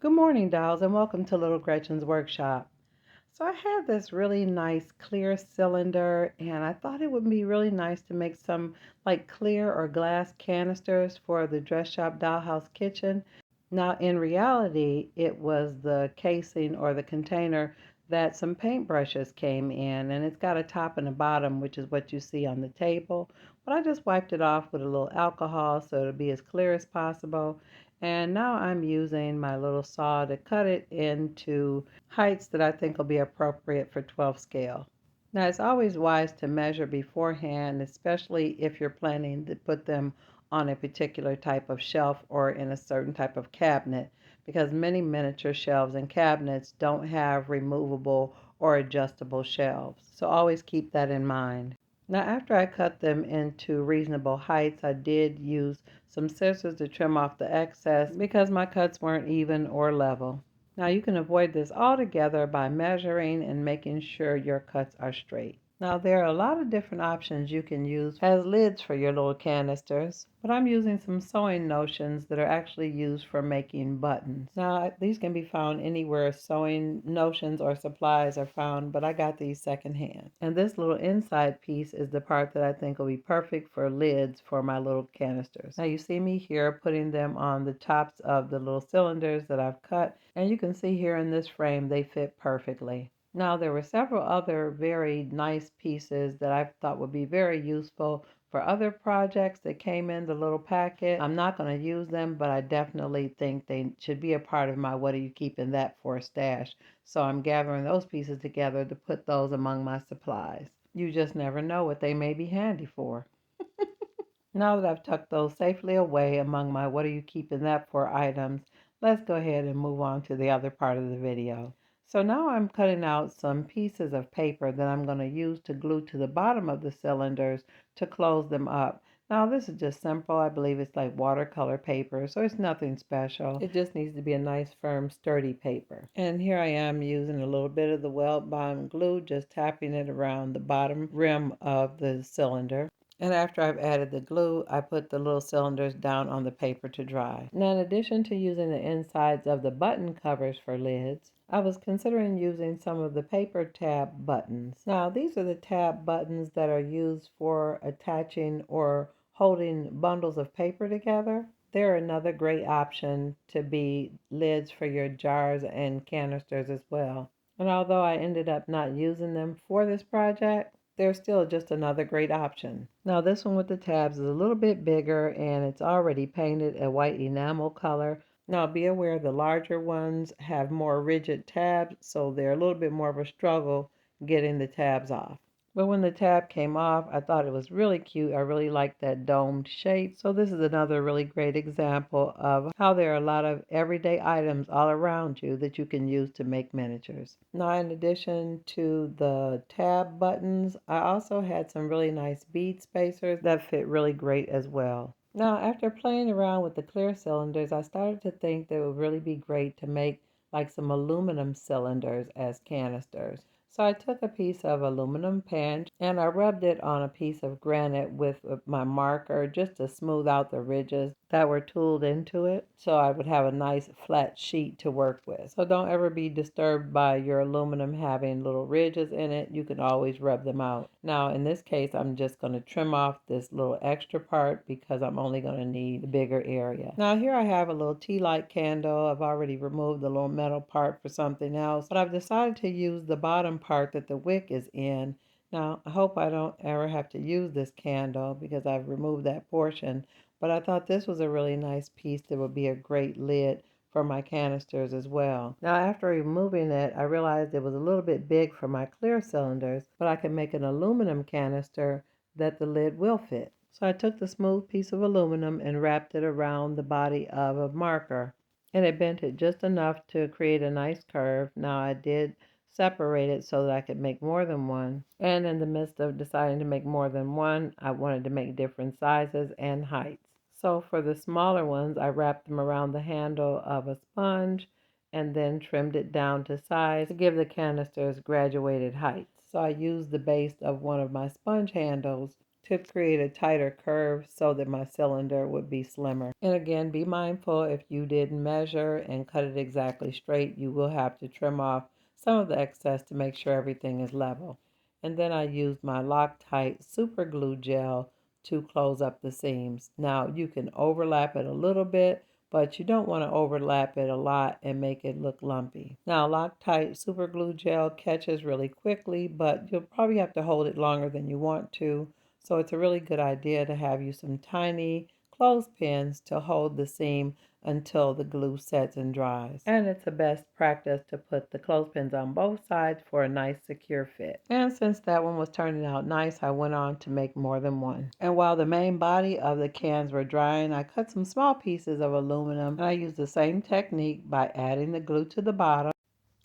Good morning, dolls, and welcome to Little Gretchen's workshop. So I had this really nice clear cylinder, and I thought it would be really nice to make some like clear or glass canisters for the dress shop dollhouse kitchen. Now, in reality, it was the casing or the container that some paintbrushes came in, and it's got a top and a bottom, which is what you see on the table. But I just wiped it off with a little alcohol so it'll be as clear as possible. And now I'm using my little saw to cut it into heights that I think will be appropriate for 12 scale. Now, it's always wise to measure beforehand, especially if you're planning to put them on a particular type of shelf or in a certain type of cabinet, because many miniature shelves and cabinets don't have removable or adjustable shelves. So always keep that in mind. Now, after I cut them into reasonable heights, I did use some scissors to trim off the excess because my cuts weren't even or level. Now you can avoid this altogether by measuring and making sure your cuts are straight. Now there are a lot of different options you can use as lids for your little canisters, but I'm using some sewing notions that are actually used for making buttons. Now these can be found anywhere sewing notions or supplies are found, but I got these secondhand. And this little inside piece is the part that I think will be perfect for lids for my little canisters. Now you see me here putting them on the tops of the little cylinders that I've cut, and you can see here in this frame they fit perfectly. Now there were several other very nice pieces that I thought would be very useful for other projects that came in the little packet. I'm not going to use them, but I definitely think they should be a part of my what are you keeping that for stash. So I'm gathering those pieces together to put those among my supplies. You just never know what they may be handy for. Now that I've tucked those safely away among my what are you keeping that for items, let's go ahead and move on to the other part of the video. So now I'm cutting out some pieces of paper that I'm going to use to glue to the bottom of the cylinders to close them up. Now this is just simple. I believe it's like watercolor paper, so it's nothing special. It just needs to be a nice, firm, sturdy paper. And here I am using a little bit of the weld bond glue, just tapping it around the bottom rim of the cylinder. And after I've added the glue, I put the little cylinders down on the paper to dry. Now, in addition to using the insides of the button covers for lids, I was considering using some of the paper tab buttons. Now, these are the tab buttons that are used for attaching or holding bundles of paper together. They're another great option to be lids for your jars and canisters as well. And although I ended up not using them for this project, they're still just another great option. Now this one with the tabs is a little bit bigger and it's already painted a white enamel color. Now be aware the larger ones have more rigid tabs, so they're a little bit more of a struggle getting the tabs off. But when the tab came off, I thought it was really cute. I really liked that domed shape. So this is another really great example of how there are a lot of everyday items all around you that you can use to make miniatures. Now, in addition to the tab buttons, I also had some really nice bead spacers that fit really great as well. Now, after playing around with the clear cylinders, I started to think that it would really be great to make like some aluminum cylinders as canisters. So I took a piece of aluminum pan and I rubbed it on a piece of granite with my marker just to smooth out the ridges that were tooled into it, so I would have a nice flat sheet to work with. So don't ever be disturbed by your aluminum having little ridges in it. You can always rub them out. Now in this case, I'm just going to trim off this little extra part because I'm only going to need the bigger area. Now here I have a little tea light candle. I've already removed the little metal part for something else, but I've decided to use the bottom part that the wick is in. Now I hope I don't ever have to use this candle because I've removed that portion, but I thought this was a really nice piece that would be a great lid for my canisters as well. Now after removing it, I realized it was a little bit big for my clear cylinders, but I can make an aluminum canister that the lid will fit. So I took the smooth piece of aluminum and wrapped it around the body of a marker, and it bent it just enough to create a nice curve. Now I did separate it so that I could make more than one. And in the midst of deciding to make more than one, I wanted to make different sizes and heights. So for the smaller ones, I wrapped them around the handle of a sponge and then trimmed it down to size to give the canisters graduated heights. So I used the base of one of my sponge handles to create a tighter curve so that my cylinder would be slimmer. And again, be mindful if you didn't measure and cut it exactly straight, you will have to trim off some of the excess to make sure everything is level. And then I used my LOC-TITE super glue gel to close up the seams. Now you can overlap it a little bit, but you don't want to overlap it a lot and make it look lumpy. Now LOC-TITE super glue gel catches really quickly, but you'll probably have to hold it longer than you want to. So it's a really good idea to have you some tiny clothespins to hold the seam until the glue sets and dries. And it's a best practice to put the clothespins on both sides for a nice secure fit. And since that one was turning out nice, I went on to make more than one. And while the main body of the cans were drying, I cut some small pieces of aluminum, and I used the same technique by adding the glue to the bottom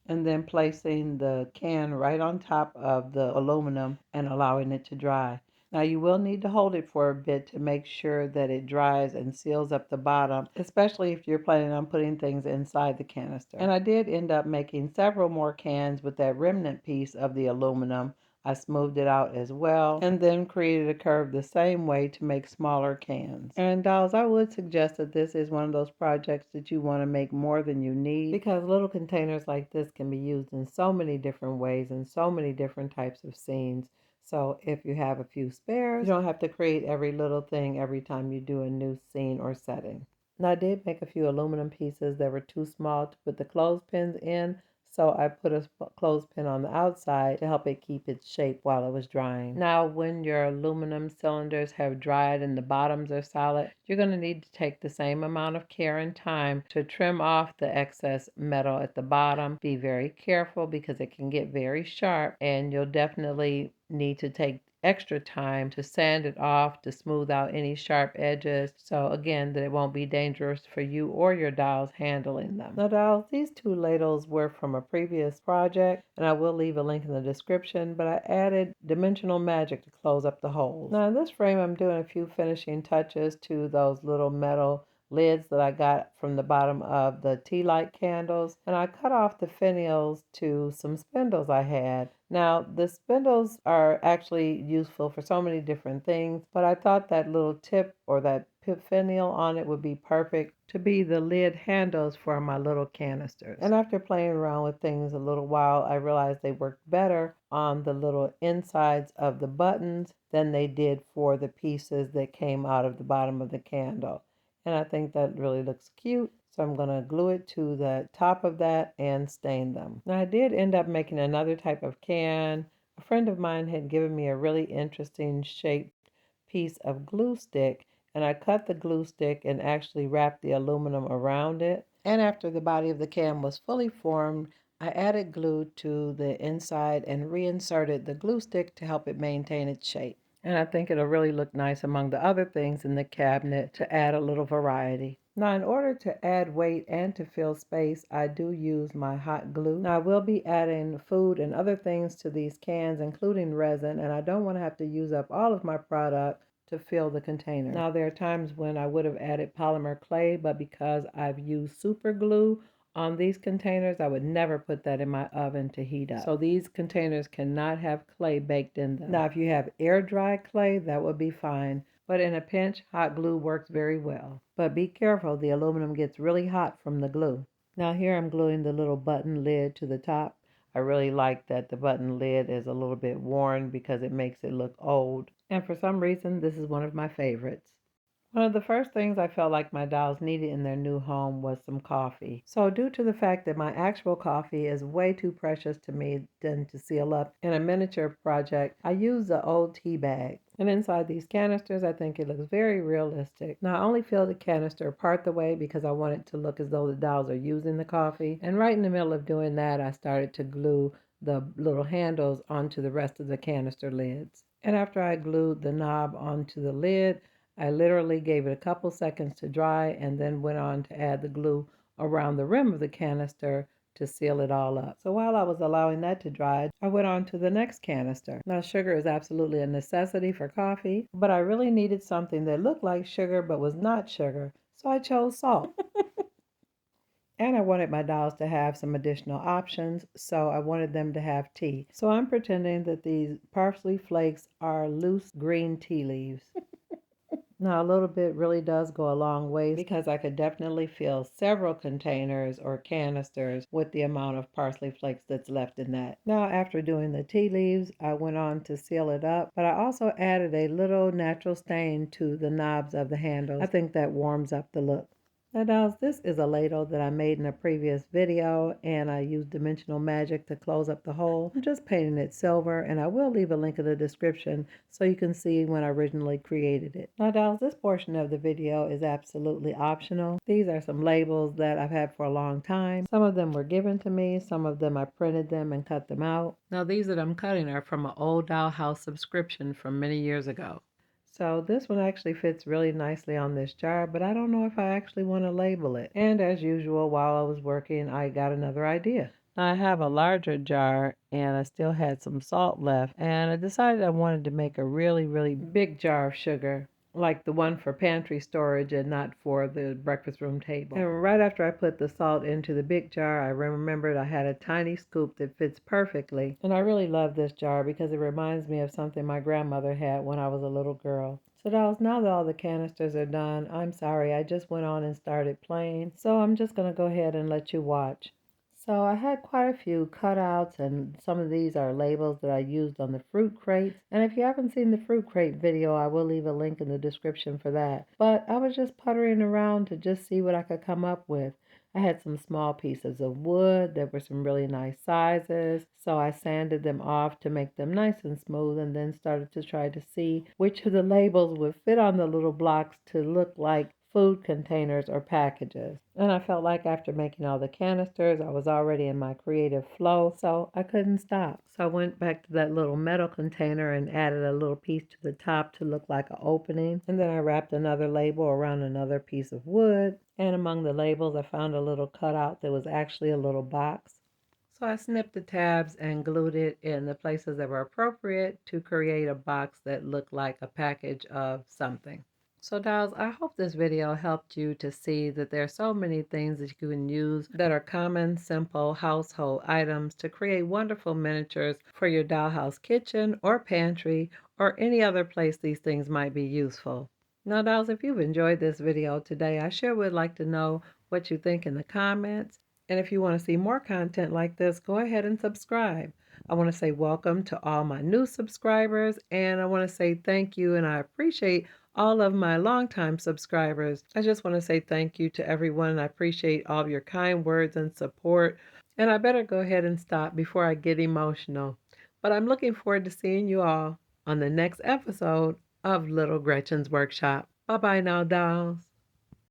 and then placing the can right on top of the aluminum and allowing it to dry. Now you will need to hold it for a bit to make sure that it dries and seals up the bottom, especially if you're planning on putting things inside the canister. And I did end up making several more cans with that remnant piece of the aluminum. I smoothed it out as well and then created a curve the same way to make smaller cans. And dolls, I would suggest that this is one of those projects that you want to make more than you need, because little containers like this can be used in so many different ways and so many different types of scenes. So if you have a few spares, you don't have to create every little thing every time you do a new scene or setting. And I did make a few aluminum pieces that were too small to put the clothespins in, so I put a clothespin on the outside to help it keep its shape while it was drying. Now, when your aluminum cylinders have dried and the bottoms are solid, you're going to need to take the same amount of care and time to trim off the excess metal at the bottom. Be very careful because it can get very sharp, and you'll definitely need to take extra time to sand it off, to smooth out any sharp edges, so again that it won't be dangerous for you or your dolls handling them. Now dolls, these two ladles were from a previous project, and I will leave a link in the description, but I added dimensional magic to close up the holes. Now in this frame I'm doing a few finishing touches to those little metal lids that I got from the bottom of the tea light candles, and I cut off the finials to some spindles I had. Now the spindles are actually useful for so many different things, but I thought that little tip or that finial on it would be perfect to be the lid handles for my little canisters. And after playing around with things a little while, I realized they worked better on the little insides of the buttons than they did for the pieces that came out of the bottom of the candle. And I think that really looks cute. So I'm going to glue it to the top of that and stain them. Now I did end up making another type of can. A friend of mine had given me a really interesting shaped piece of glue stick, and I cut the glue stick and actually wrapped the aluminum around it. And after the body of the can was fully formed, I added glue to the inside and reinserted the glue stick to help it maintain its shape. And I think it'll really look nice among the other things in the cabinet to add a little variety. Now, in order to add weight and to fill space, I do use my hot glue. Now, I will be adding food and other things to these cans, including resin, and I don't want to have to use up all of my product to fill the container. Now, there are times when I would have added polymer clay, but because I've used super glue on these containers, I would never put that in my oven to heat up. So these containers cannot have clay baked in them. Now, if you have air dry clay, that would be fine. But in a pinch, hot glue works very well. But be careful, the aluminum gets really hot from the glue. Now here I'm gluing the little button lid to the top. I really like that the button lid is a little bit worn because it makes it look old. And for some reason, this is one of my favorites. One of the first things I felt like my dolls needed in their new home was some coffee. So due to the fact that my actual coffee is way too precious to me than to seal up in a miniature project, I used the old tea bag. And inside these canisters, I think it looks very realistic. Now I only fill the canister part the way because I want it to look as though the dolls are using the coffee. And right in the middle of doing that, I started to glue the little handles onto the rest of the canister lids. And after I glued the knob onto the lid, I literally gave it a couple seconds to dry and then went on to add the glue around the rim of the canister to seal it all up. So while I was allowing that to dry, I went on to the next canister. Now sugar is absolutely a necessity for coffee, but I really needed something that looked like sugar but was not sugar, so I chose salt. And I wanted my dolls to have some additional options, so I wanted them to have tea. So I'm pretending that these parsley flakes are loose green tea leaves. Now, a little bit really does go a long way because I could definitely fill several containers or canisters with the amount of parsley flakes that's left in that. Now, after doing the tea leaves, I went on to seal it up, but I also added a little natural stain to the knobs of the handles. I think that warms up the look. Now, dolls, this is a ladle that I made in a previous video, and I used dimensional magic to close up the hole. I'm just painting it silver, and I will leave a link in the description so you can see when I originally created it. Now, dolls, this portion of the video is absolutely optional. These are some labels that I've had for a long time. Some of them were given to me, some of them I printed them and cut them out. Now, these that I'm cutting are from an old dollhouse subscription from many years ago. So this one actually fits really nicely on this jar, but I don't know if I actually want to label it. And as usual, while I was working, I got another idea. Now I have a larger jar and I still had some salt left, and I decided I wanted to make a really, really big jar of sugar, like the one for pantry storage and not for the breakfast room table. And right after I put the salt into the big jar, I remembered I had a tiny scoop that fits perfectly. And I really love this jar because it reminds me of something my grandmother had when I was a little girl. So dolls, now that all the canisters are done, I'm sorry, I just went on and started playing. So I'm just going to go ahead and let you watch. So I had quite a few cutouts, and some of these are labels that I used on the fruit crates. And if you haven't seen the fruit crate video, I will leave a link in the description for that. But I was just puttering around to just see what I could come up with. I had some small pieces of wood. There were some really nice sizes. So I sanded them off to make them nice and smooth, and then started to try to see which of the labels would fit on the little blocks to look like food containers or packages. And I felt like after making all the canisters, I was already in my creative flow, so I couldn't stop. So I went back to that little metal container and added a little piece to the top to look like an opening. And then I wrapped another label around another piece of wood. And among the labels, I found a little cutout that was actually a little box. So I snipped the tabs and glued it in the places that were appropriate to create a box that looked like a package of something. So dolls, I hope this video helped you to see that there are so many things that you can use that are common, simple household items to create wonderful miniatures for your dollhouse kitchen or pantry or any other place these things might be useful. Now dolls, if you've enjoyed this video today, I sure would like to know what you think in the comments. And if you want to see more content like this, go ahead and subscribe. I want to say welcome to all my new subscribers, and I want to say thank you, and I appreciate all of my longtime subscribers. I just want to say thank you to everyone, and I appreciate all of your kind words and support. And I better go ahead and stop before I get emotional. But I'm looking forward to seeing you all on the next episode of Little Gretchen's Workshop. Bye-bye now, dolls.